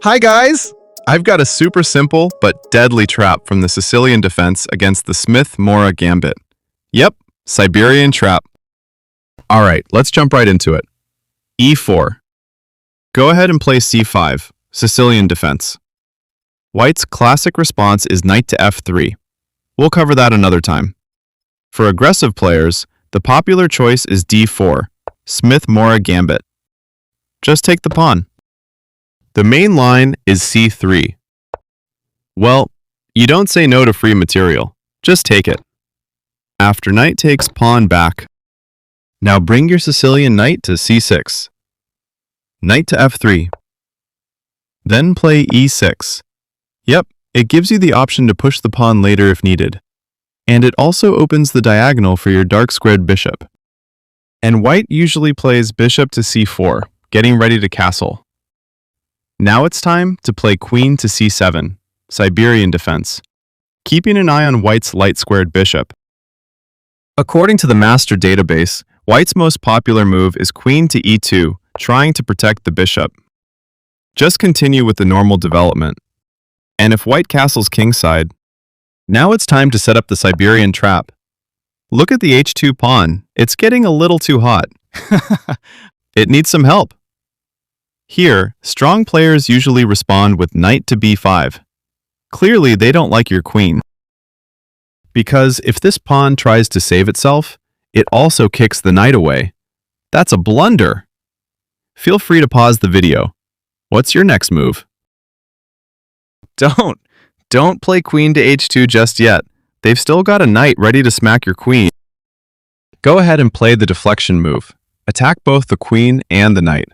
Hi guys! I've got a super simple but deadly trap from the Sicilian Defense against the Smith-Morra Gambit. Yep, Siberian Trap. Alright, let's jump right into it. E4. Go ahead and play C5, Sicilian Defense. White's classic response is knight to F3. We'll cover that another time. For aggressive players, the popular choice is D4, Smith-Morra Gambit. Just take the pawn. The main line is C3. Well, you don't say no to free material. Just take it. After knight takes pawn back. Now bring your Sicilian knight to C6. Knight to F3. Then play E6. Yep, it gives you the option to push the pawn later if needed. And it also opens the diagonal for your dark squared bishop. And white usually plays bishop to C4, getting ready to castle. Now it's time to play queen to C7, Siberian Defense, keeping an eye on white's light-squared bishop. According to the master database, white's most popular move is queen to E2, trying to protect the bishop. Just continue with the normal development. And if white castles kingside, now it's time to set up the Siberian Trap. Look at the H2 pawn. It's getting a little too hot. It needs some help. Here, strong players usually respond with knight to B5. Clearly, they don't like your queen. Because if this pawn tries to save itself, it also kicks the knight away. That's a blunder. Feel free to pause the video. What's your next move? Don't play queen to H2 just yet. They've still got a knight ready to smack your queen. Go ahead and play the deflection move. Attack both the queen and the knight.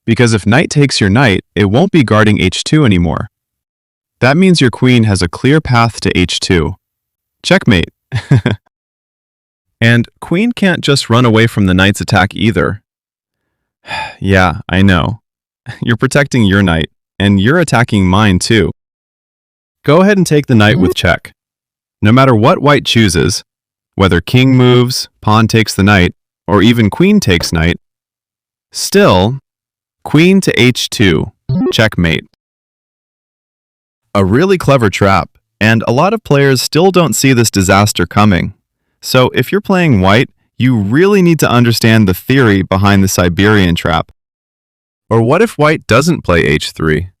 Because if knight takes your knight, it won't be guarding H2 anymore. That means your queen has a clear path to H2. Checkmate. And queen can't just run away from the knight's attack either. Yeah, I know. You're protecting your knight, and you're attacking mine too. Go ahead and take the knight with check. No matter what white chooses, whether king moves, pawn takes the knight, or even queen takes knight, still, queen to H2, checkmate. A really clever trap, and a lot of players still don't see this disaster coming. So if you're playing white, you really need to understand the theory behind the Siberian Trap. Or what if white doesn't play H3?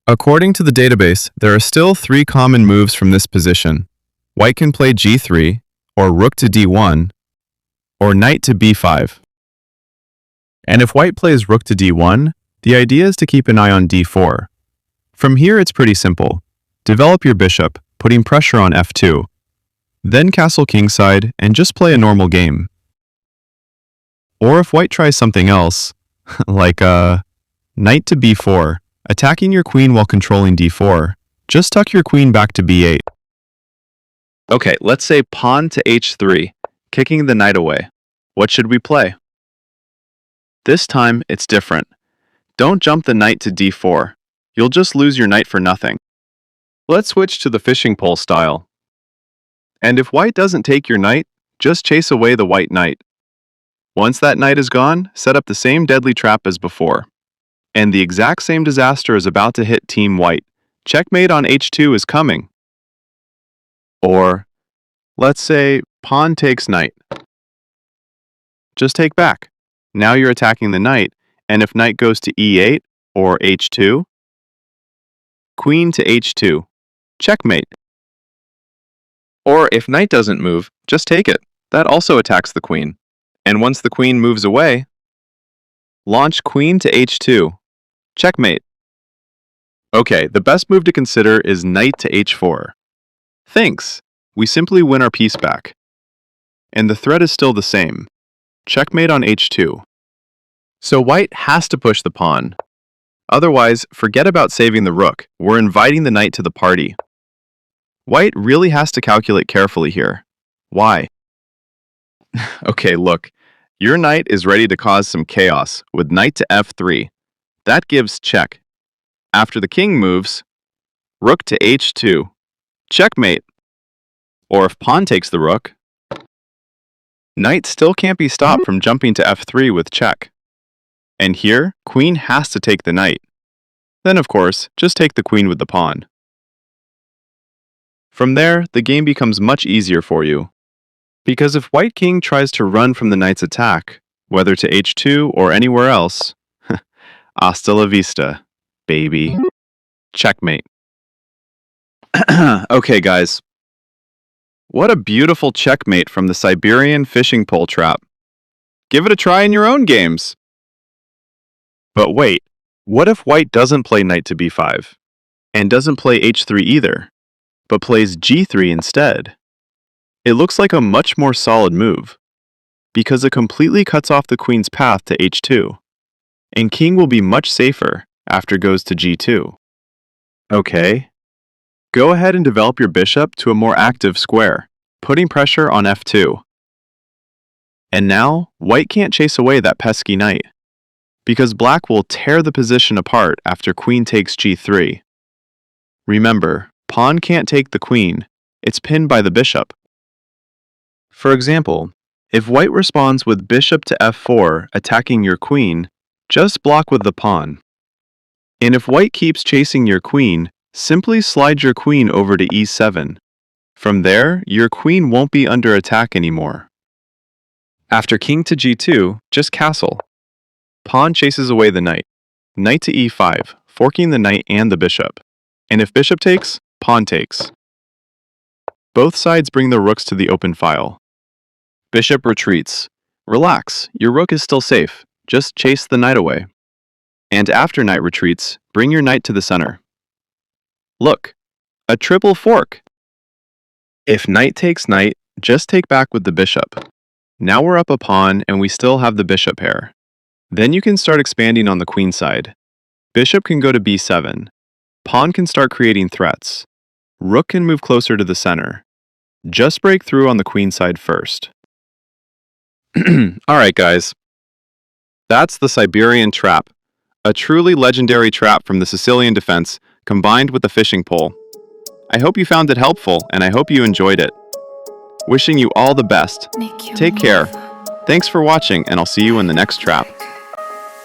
According to the database, there are still 3 common moves from this position. White can play G3, or rook to D1, or knight to B5. And if white plays rook to D1, the idea is to keep an eye on D4. From here, it's pretty simple. Develop your bishop, putting pressure on F2. Then castle kingside and just play a normal game. Or if white tries something else, like knight to B4, attacking your queen while controlling D4, just tuck your queen back to B8. Okay, let's say pawn to H3, kicking the knight away. What should we play? This time, it's different. Don't jump the knight to D4. You'll just lose your knight for nothing. Let's switch to the fishing pole style. And if white doesn't take your knight, just chase away the white knight. Once that knight is gone, set up the same deadly trap as before. And the exact same disaster is about to hit Team White. Checkmate on H2 is coming. Or, let's say, pawn takes knight. Just take back. Now you're attacking the knight, and if knight goes to E8 or H2, queen to H2, checkmate. Or if knight doesn't move, just take it. That also attacks the queen. And once the queen moves away, launch queen to H2, checkmate. Okay, the best move to consider is knight to H4. Thanks. We simply win our piece back. And the threat is still the same. Checkmate on H2. So white has to push the pawn. Otherwise, forget about saving the rook. We're inviting the knight to the party. White really has to calculate carefully here. Why? Okay, look. Your knight is ready to cause some chaos with knight to F3. That gives check. After the king moves, rook to H2. Checkmate. Or if pawn takes the rook, knight still can't be stopped from jumping to F3 with check. And here, queen has to take the knight. Then, of course, just take the queen with the pawn. From there, the game becomes much easier for you. Because if white king tries to run from the knight's attack, whether to h2 or anywhere else, hasta la vista, baby. Checkmate. Okay, guys. What a beautiful checkmate from the Siberian fishing pole trap. Give it a try in your own games. But wait, what if white doesn't play knight to b5, and doesn't play h3 either, but plays g3 instead? It looks like a much more solid move, because it completely cuts off the queen's path to h2, and king will be much safer after goes to g2. Okay. Go ahead and develop your bishop to a more active square, putting pressure on f2. And now, white can't chase away that pesky knight, because black will tear the position apart after queen takes g3. Remember, pawn can't take the queen, it's pinned by the bishop. For example, if white responds with bishop to f4 attacking your queen, just block with the pawn. And if white keeps chasing your queen, simply slide your queen over to e7. From there, your queen won't be under attack anymore. After king to g2, just castle. Pawn chases away the knight. Knight to e5, forking the knight and the bishop. And if bishop takes, pawn takes. Both sides bring the rooks to the open file. Bishop retreats. Relax, your rook is still safe. Just chase the knight away. And after knight retreats, bring your knight to the center. Look, a triple fork. If knight takes knight, just take back with the bishop. Now we're up a pawn and we still have the bishop pair. Then you can start expanding on the queen side. Bishop can go to b7. Pawn can start creating threats. Rook can move closer to the center. Just break through on the queen side first. Alright guys, that's the Siberian Trap, a truly legendary trap from the Sicilian Defense combined with the fishing pole. I hope you found it helpful and I hope you enjoyed it. Wishing you all the best. Take care. Thanks for watching and I'll see you in the next trap.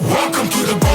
Welcome to the